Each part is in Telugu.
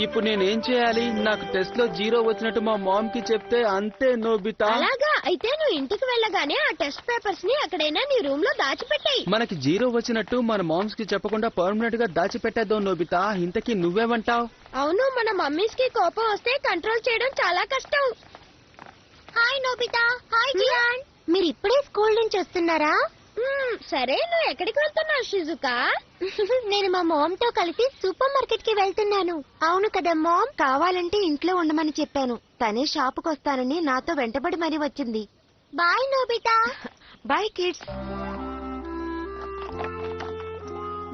ఇప్పుడు నేనేం చేయాలి? నాకు టెస్ట్ లో 0 వచ్చినట్టు మా మామ్ కి చెప్తే అంతే నోబితా. అలాగా అయితే నువ్వు ఇంటికి వెళ్ళగానే ఆ టెస్ట్ పేపర్స్ ని ఎక్కడైనా నీ రూమ్ లో దాచిపెట్టాయి. మనకి 0 వచ్చినట్టు మన మామ్స్ కి చెప్పకుండా పర్మనెంట్ గా దాచిపెట్టేద్దాం నోబితా. ఇంతకీ నువ్వేమంటావ్? అవును, మన మమ్మీస్ కి కోపం వస్తే కంట్రోల్ చేయడం చాలా కష్టం. Hi Nobita. Hi Gian. మీరు ఇప్పుడే స్కూల్ నుంచి వస్తున్నారా? సరే, నువ్వు ఎక్కడికి వెళ్తున్నావు షిజుకా? నేను మా మామ్ తో కలిసి సూపర్ మార్కెట్ కి వెళ్తున్నాను. అవును కదా మామ్, కావాలంటే ఇంట్లో ఉండమని చెప్పాను. తనే షాపుకి వస్తానని నాతో వెంటబడి మరీ వచ్చింది. Bye Nobita. Bye kids.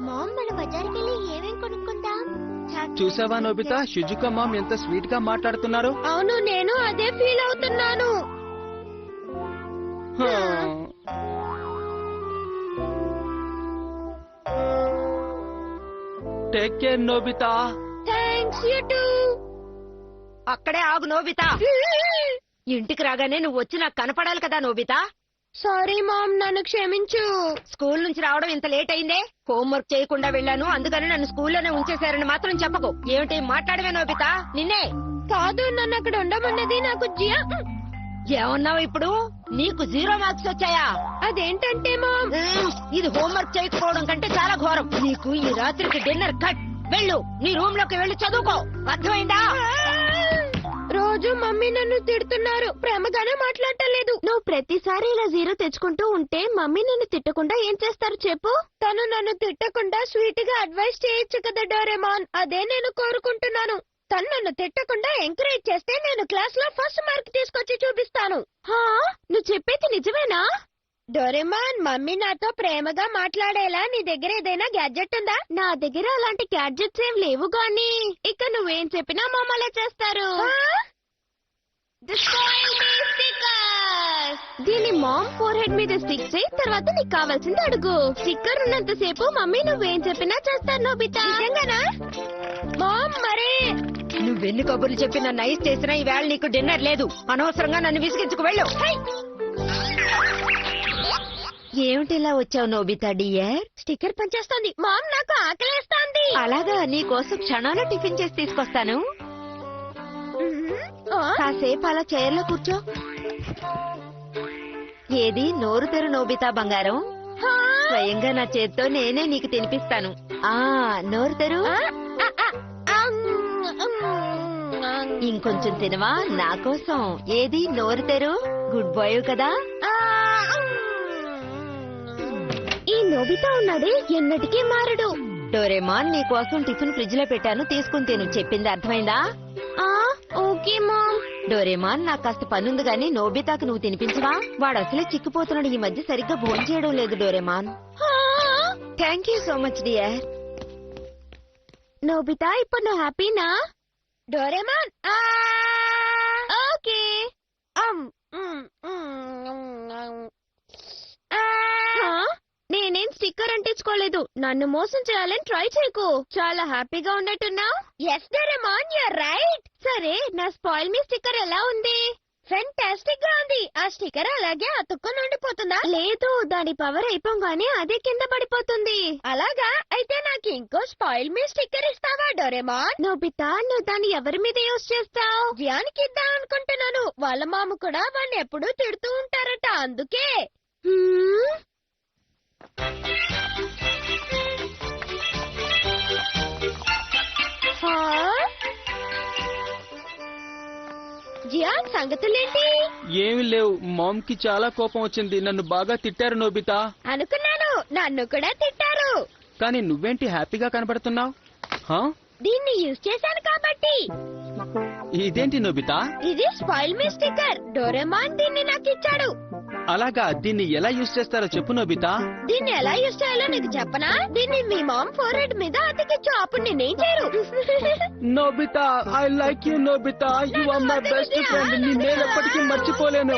Mom, మన బజార్కి వెళ్ళి ఏమేం కొనుక్కుందాం? చూసావా నోబితా, షిజుకా మామ్ ఎంత స్వీట్ గా మాట్లాడుతున్నారు. అవును, నేను అదే ఫీల్ అవుతున్నాను. Take care Nobita. Thanks you too. అక్కడే ఆగు నోబితా. ఇంటికి రాగానే నువ్వు వచ్చి నాకు కనపడాలి కదా నోబితా. సారీ మామ్, నన్ను క్షమించు. స్కూల్ నుంచి రావడం ఇంత లేట్ అయిందే. హోంవర్క్ చేయకుండా వెళ్ళాను, అందుకని నన్ను స్కూల్లోనే ఉంచేశారని మాత్రం చెప్పకు. ఏమిటి మాట్లాడవే నోబితా? నిన్నే కాదు, నన్ను అక్కడ ఉండమన్నది నాకు జియా. ఏమన్నావు ఇప్పుడు? నీకు 0 మార్క్స్ వచ్చాయా? అదేంటంటే మామ్, ఇది హోంవర్క్ చేయకపోవడం కంటే చాలా ఘోరం. నీకు ఈ రాత్రికి డిన్నర్ కట్. వెళ్ళు, నీ రూమ్ లోకి వెళ్ళి చదువుకో. అర్థమైందా? రోజు మమ్మీ నన్ను తిడుతున్నారు, ప్రేమగానే మాట్లాడలేదు. నువ్వు ప్రతిసారి ఇలా 0 తెచ్చుకుంటూ ఉంటే మమ్మీ నన్ను తిట్టకుండా ఏం చేస్తారు చెప్పు? తను నన్ను తిట్టకుండా స్వీట్ గా అడ్వైస్ చేయొచ్చు కదా డోరేమాన్. అదే నేను కోరుకుంటున్నాను. తను నన్ను తిట్టకుండా ఎంకరేజ్ చేస్తే నేను క్లాస్ లో ఫస్ట్ మార్క్ తీసుకొచ్చి చూపిస్తాను. నువ్వు చెప్పేది నిజమేనా? డోరేమాన్, మమ్మీ నాతో ప్రేమగా మాట్లాడేలా నీ దగ్గర ఏదైనా గ్యాడ్జెట్ ఉందా? నా దగ్గర అలాంటి గ్యాడ్జెట్స్ ఏం లేవు గానీ ఇక నువ్వేం చెప్పినా మమ్మల్ని చేస్తారు. దీని మామ్ ఫోర్ హెడ్ మీద స్టిక్ చేయి, తర్వాత నీకు కావాల్సింది అడుగు. స్టిక్కర్ ఉన్నంత సేపు మమ్మీ నువ్వేం చెప్పినా చేస్తారు నోబితా. నిజంగానా మామ్? మరే నువ్వెన్ని కబుర్లు చెప్పి నన్ను నైస్ చేసినా ఈవేళ నీకు డిన్నర్ లేదు. అనవసరంగా నన్ను విసిగించుకు వెళ్ళు. ఏమిటి ఇలా వచ్చావు నోబితా డియర్? స్టిక్కర్ పనిచేస్తోంది మామ్, నాకు ఆకలేస్తోంది. అలాగా, నీ కోసం క్షణాల్లో టిఫిన్ చేసి తీసుకొస్తాను. కాసేపు అలా చైర్లో కూర్చో. ఏది నోరు తెరు నోబితా బంగారం. స్వయంగా నా చేత్తో నేనే నీకు తినిపిస్తాను. నోరు తెరు. ఇంకొంచెం తినవా నా కోసం? ఏది నోరు తెరు. గుడ్ బాయ్ కదా. ఈ నోబితా ఉన్నాడే ఎన్నటికీ మారడు. డోరేమాన్, నీ కోసం టిఫిన్ ఫ్రిడ్జ్ లో పెట్టాను, తీసుకుని తిను. చెప్పింది అర్థమైందా? Okay ma'am. డోరేమాన్, నాకు కాస్త పనుంది గాని నోబితాకు నువ్వు తినిపించవా? వాడు అసలే చిక్కిపోతున్నాడు. ఈ మధ్య సరిగ్గా భోజనం చేయడం లేదు Doraemon. Thank you so much dear. Nobita, ఇప్పుడు నువ్వు హ్యాపీనా? Doraemon okay. నేనేం స్టిక్కర్ అంటించుకోలేదు. నన్ను మోసం చేయాలని ట్రై చేయకు. చాలా హ్యాపీగా ఉన్నట్టున్నావు. Yes Doraemon, you're right. సరే, నా స్పాయిల్ మీ స్టిక్కర్ ఎలా ఉంది? ఫెంటాస్టిక్ గా ఉంది. ఆ స్టిక్కర్ అలాగే అతుక్కొని ఉండిపోతుందా? లేదు, దాని పవర్ అయిపోగానే అదే కింద పడిపోతుంది. అలాగా? అయితే నాకు ఇంకో స్పాయిల్ మీ స్టిక్కర్ ఇస్తావా డోరేమాన్? నోబితా, నువ్వు దాన్ని ఎవరి మీద యూజ్ చేస్తావు? జియాన్కి ఇద్దాం అనుకుంటున్నాను. వాళ్ళ మామ కూడా వాడిని ఎప్పుడూ తిడుతూ ఉంటారట, అందుకే. జియాన్, సంగతులేంటి? ఏమి లేవు. మామ్ కి చాలా కోపం వచ్చింది. నన్ను బాగా తిట్టారు నోబితా. అనుకున్నాను, నన్ను కూడా తిట్టారు. కానీ నువ్వేంటి హ్యాపీగా కనబడుతున్నావు? దీన్ని యూజ్ చేశాను కాబట్టి. ఇదేంటి నోబితా? ఇది స్పాయిల్ మీ స్టిక్కర్. డోరేమాన్ దీన్ని నాకు ఇచ్చాడు. అలాగా, దీన్ని ఎలా యూజ్ చేస్తారో చెప్పు నోబితా. దీన్ని ఎలా యూజ్ చేయాలో నీకు చెప్పనా? దీన్ని మీ మామ్ ఫోర్ హెడ్ మీద అతికించు, అప్పుడు నేనేం చేయరు. Nobita, I like you Nobita. You are my best friend. నేను ఎప్పటికీ మర్చిపోలేను.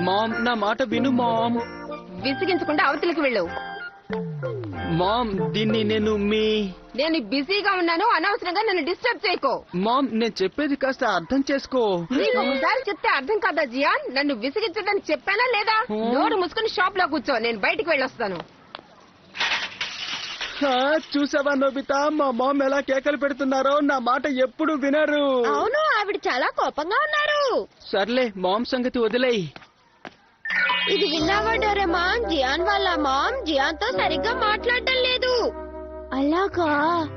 మామ్, నా మాట విను మామ్. విసిగించకుండా అవతలికి వెళ్ళు. మామ్, దీన్ని నేను బిజీగా ఉన్నాను, అనవసరంగా నన్ను డిస్టర్బ్ చేయకో. మామ్, నేను చెప్పేది కాస్త అర్థం చేసుకో. నీకు ఒకసారి చెప్తే అర్థం కాదా జియాన్? నన్ను విసిగించడానికి చెప్పానా లేదా? నోరు మూసుకుని షాప్ లో కూర్చో, నేను బయటికి వెళ్ళొస్తాను. చూసావా నోబితా, మా మామ్ ఎలా కేకలు పెడుతున్నారో, నా మాట ఎప్పుడు వినరు. అవును, ఆవిడ చాలా కోపంగా ఉన్నారు. సర్లే, మామ్ సంగతి వదిలేయ్. ఇది విన్నావా డోరేమాన్? జియాన్ వాళ్ళ మామ్ జియాన్ తో సరిగ్గా మాట్లాడటం లేదు. అలాగా?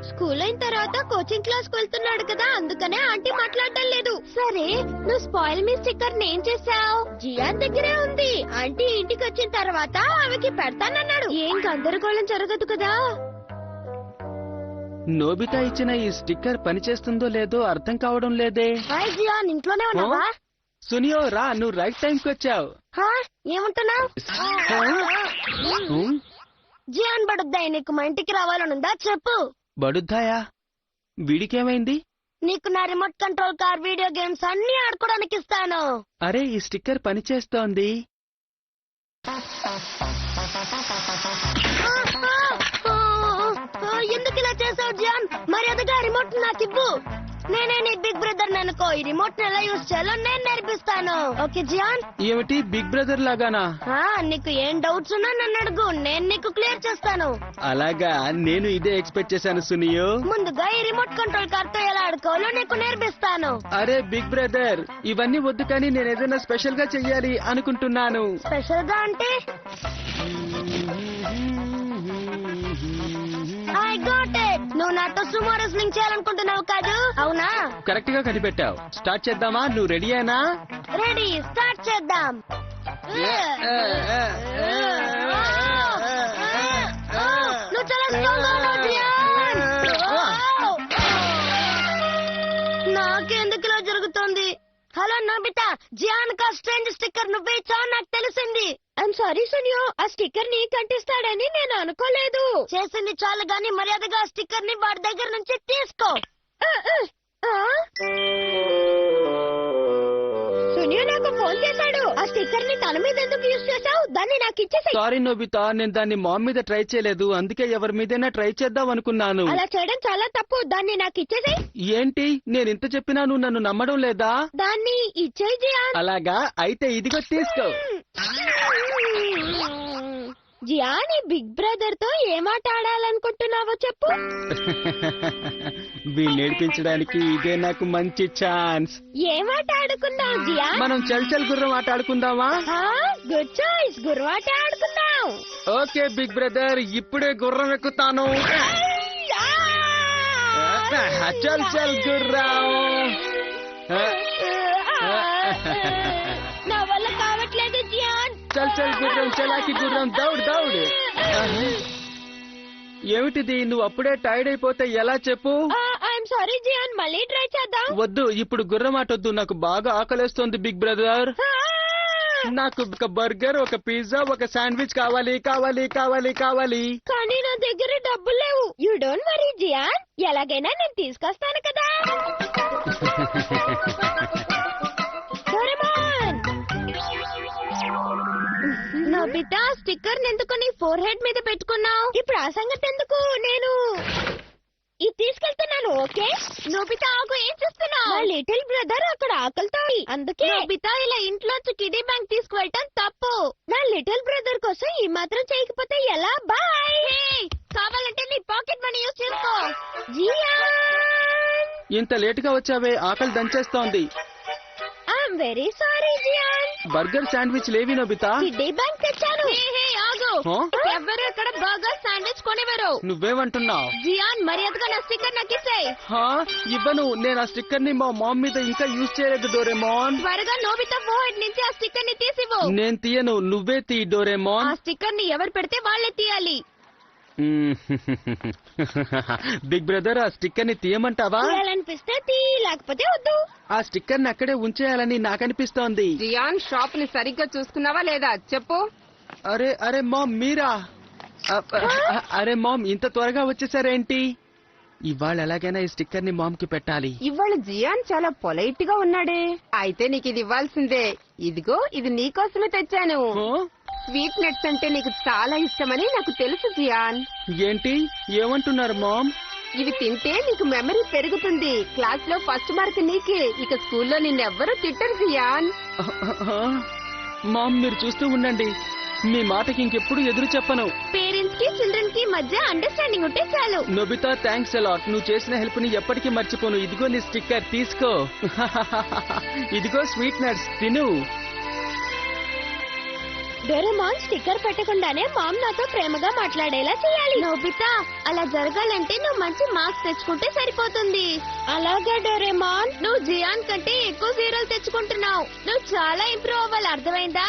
స్కూల్ అయిన తర్వాత కోచింగ్ క్లాస్ కు వెళ్తున్నాడు కదా, అందుకనే ఆంటీ మాట్లాడటం లేదు. సరే, నువ్వు స్పాయిల్ మీ స్టిక్కర్ ఏం చేసావు? జియాన్ దగ్గరే ఉంది. ఆంటీ ఇంటికి వచ్చిన తర్వాత ఆమెకి పెడతానన్నాడు. ఏం గందరగోళం జరగదు కదా. నోబితా ఇచ్చిన ఈ స్టిక్కర్ పనిచేస్తుందో లేదో అర్థం కావడం లేదే. హాయ్ జియాన్, ఇంట్లోనే ఉన్నావా? సునియో రా, నువ్వు రైట్ టైంకి వచ్చావు. ఏమంటున్నావు? హ్మ్? జియాన్ బడుద్దాయి, నీకు మా ఇంటికి రావాలనుందా చెప్పు. బడుద్దాయా? వీడికేమైంది? నీకు నా remote control car, video games అన్ని ఆడుకోవడానికి ఇస్తాను. అరే, ఈ స్టిక్కర్ పనిచేస్తోంది. ఎందుకు ఇలా చేసావు జియాన్? మర్యాదగా రిమోట్ నాకు ఇవ్వు. నేనే నీ బిగ్ బ్రదర్ అనుకో. ఈ రిమోట్ ఎలా యూజ్ చేయాలో నేను నేర్పిస్తాను. Okay Gian? ఏమిటి, బిగ్ బ్రదర్ లాగానా? నీకు ఏం డౌట్స్ ఉన్నా నన్ను అడుగు, నేను నీకు క్లియర్ చేస్తాను. అలాగా, నేను ఇదే ఎక్స్పెక్ట్ చేశాను సునియో. ముందుగా ఈ రిమోట్ కంట్రోల్ కార్ తో ఎలా ఆడుకోవాలో నీకు నేర్పిస్తాను. అరే బిగ్ బ్రదర్, ఇవన్నీ వద్దు, కానీ నేను ఏదైనా స్పెషల్ గా చెయ్యాలి అనుకుంటున్నాను. స్పెషల్ గా అంటే? I got it. నువ్వు నాతో సుమో రెస్లింగ్ చేయాలనుకుంటున్నావు కాదు, అవునా? కరెక్ట్ గా కనిపెట్టావు. స్టార్ట్ చేద్దామా? నువ్వు రెడీయేనా? రెడీ, స్టార్ట్ చేద్దాం. నువ్వు చాలా స్ట్రాంగ్ గా ఉన్నావు జియాన్. నాకెందుకు ఇలా జరుగుతోంది? హలో నోబితా, జియాన్ కా స్ట్రేంజ్ స్టిక్కర్ నువ్వే ఇచ్చావు నాకు తెలిసింది. ఐఎమ్ సారీ సునియో, ఆ స్టిక్కర్ నీ కంటిస్తాడని నేను అనుకోలేదు. చేసింది చాలు గాని మర్యాదగా ఆ స్టిక్కర్ ని వాడి దగ్గర నుంచి తీసుకో. సునియో నాకు ఫోన్ చేశాడు. ఆ స్టిక్కర్ ని తన మీద ఎందుకు యూజ్ చేశావు? దాన్ని నాకు ఇచ్చేసాయి. సారీ నోబితా, నేను దాన్ని మామ్ మీద ట్రై చేయలేదు, అందుకే ఎవరి మీదైనా ట్రై చేద్దాం అనుకున్నాను. అలా చేయడం చాలా తప్పు. దాన్ని నాకు ఇచ్చేసాయి. ఏంటి, నేను ఇంత చెప్పినా నువ్వు నన్ను నమ్మడం లేదా? దాన్ని ఇచ్చేయి జియాన్. అలాగా, అయితే ఇదిగో తీసుకో. జియాన్, ఈ బిగ్ బ్రదర్ తో ఏమాట ఆడాలనుకుంటున్నావో చెప్పు. వీళ్ళు నేర్పించడానికి ఇదే నాకు మంచి ఛాన్స్. ఏమాట ఆడుకుందాం జియాన్? మనం చల్ చల్ గుర్రం ఆట ఆడుకుందామా? గుడ్ చాయిస్, గుర్రవాట ఆడుకుందాం. ఓకే బిగ్ బ్రదర్, ఇప్పుడే గుర్రం ఎక్కుతాను. చల్ చల్ గుర్రం. నా వల్ల కావట్లేదు జియాన్. చల్ చల్ గుర్రం, చలాకి గుర్రం, దౌడ్ దౌడ్. ఏమిటిది, నువ్వు అప్పుడే టైర్డ్ అయిపోతే ఎలా చెప్పు? ఐఎమ్ సారీ జియాన్, మళ్ళీ ట్రై చేద్దాం. వద్దు, ఇప్పుడు గుర్రం ఆట వద్దు, నాకు బాగా ఆకలేస్తోంది బిగ్ బ్రదర్. నాకు ఒక బర్గర్, ఒక పిజ్జా, ఒక శాండ్విచ్ కావాలి కావాలి కావాలి కావాలి. కానీ నా దగ్గర డబ్బులు లేవు. యూ డోంట్ వరీ జియాన్, ఎలాగైనా నేను తీసుకొస్తాను కదా. డోరేమాన్, నోబితా, స్టిక్కర్ ఎందుకు నీ ఫోర్ హెడ్ మీద పెట్టుకున్నావు? ఇప్పుడు ఆ సంగతి ఎందుకు, నేను ఇది తీసుకెళ్తున్నాను. ఓకే నోబితా, ఆగు, ఏం చేస్తున్నావు? నా లిటిల్ బ్రదర్ అక్కడ ఆకలితో, అందుకే నోబితా ఇలా ఇంట్లోంచి కిడీ బ్యాంక్ తీసుకువెళ్ళటం తప్పు. నా లిటిల్ బ్రదర్ కోసం ఈ మాత్రం చేయకపోతే ఎలా? బాయ్. కావాలంటే నీ పాకెట్ మనీ యూజ్ చేసుకో. జియాన్, ఇంత లేట్ గా వచ్చావే, ఆకలి దంచేస్తోంది. I'm very sorry Gian. Burger sandwich లేవి నోబితా. కిడ్డీ బ్యాంక్ తెచ్చాను. ఆగు, ఎవరు ఇక్కడ బర్గర్ శాండ్విచ్ కొనేవారు? నువ్వేమంటున్నావు? జియాన్, మర్యాదగా నా స్టిక్కర్ నాకు ఇచ్చేయ్. ఇవ్వను, నేను ఆ స్టిక్కర్ ని మా మామ్ మీద ఇంకా యూజ్ చేయలేదు డోరేమోన్. త్వరగా నోబితా ఫోర్ నుంచి ఆ స్టిక్కర్ ని తీసివ్వు. నేను తీయను, నువ్వే తీ డోరేమోన్. ఆ స్టిక్కర్ ని ఎవరు పెడితే వాళ్ళే తీయాలి. బిగ్ బ్రదర్, ఆ స్టిక్కర్ ని తీయమంటావా? తీయాలనిపిస్తే తీ, లేకపోతే వద్దు. ఆ స్టిక్కర్ ని అక్కడే ఉంచేయాలని నాకనిపిస్తోంది. జియాన్, షాప్ ని సరిగ్గా చూసుకున్నావా లేదా చెప్పు. అరే అరే మామ్, మీరా? అరే మామ్, ఇంత త్వరగా వచ్చేసారేంటి? ఇవాళ ఎలాగైనా ఈ స్టిక్కర్ ని మామ్ కి పెట్టాలి. ఇవాళ జియాన్ చాలా పొలైట్ గా ఉన్నాడే. అయితే నీకు ఇది ఇవ్వాల్సిందే. ఇదిగో, ఇది నీకోసమే తెచ్చాను. స్వీట్ నట్స్ అంటే నీకు చాలా ఇష్టమని నాకు తెలుసు జియాన్. ఏంటి, ఏమంటున్నారు మామ్? ఇవి తింటే నీకు మెమరీ పెరుగుతుంది. క్లాస్ లో ఫస్ట్ మార్క్ నీకే. ఇక స్కూల్లో నిన్నెవ్వరూ తిట్టరు జియాన్. మామ్, మీరు చూస్తూ ఉండండి, మీ మాటకి ఇంకెప్పుడు ఎదురు చెప్పను. పేరెంట్స్ కి చిల్డ్రన్ కి మధ్య అండర్స్టాండింగ్ ఉంటే చాలు. Nobita thanks a lot. నువ్వు చేసిన హెల్ప్ ని ఎప్పటికీ మర్చిపోను. ఇదిగో నీ స్టిక్కర్ తీసుకో. ఇదిగో స్వీట్ నట్స్ తిను. డోరేమాన్ స్టిక్కర్ పెట్టకుండానే మామ్ నాతో ప్రేమగా మాట్లాడేలా చేయాలి. నోబితా, అలా జరగాలంటే నువ్వు మంచి మార్క్స్ తెచ్చుకుంటే సరిపోతుంది. అలాగే డోరేమాన్, నువ్వు జియాన్ కంటే ఎక్కువ జీరోలు తెచ్చుకుంటున్నావు. నువ్వు చాలా ఇంప్రూవ్ అవ్వాలి, అర్థమైందా?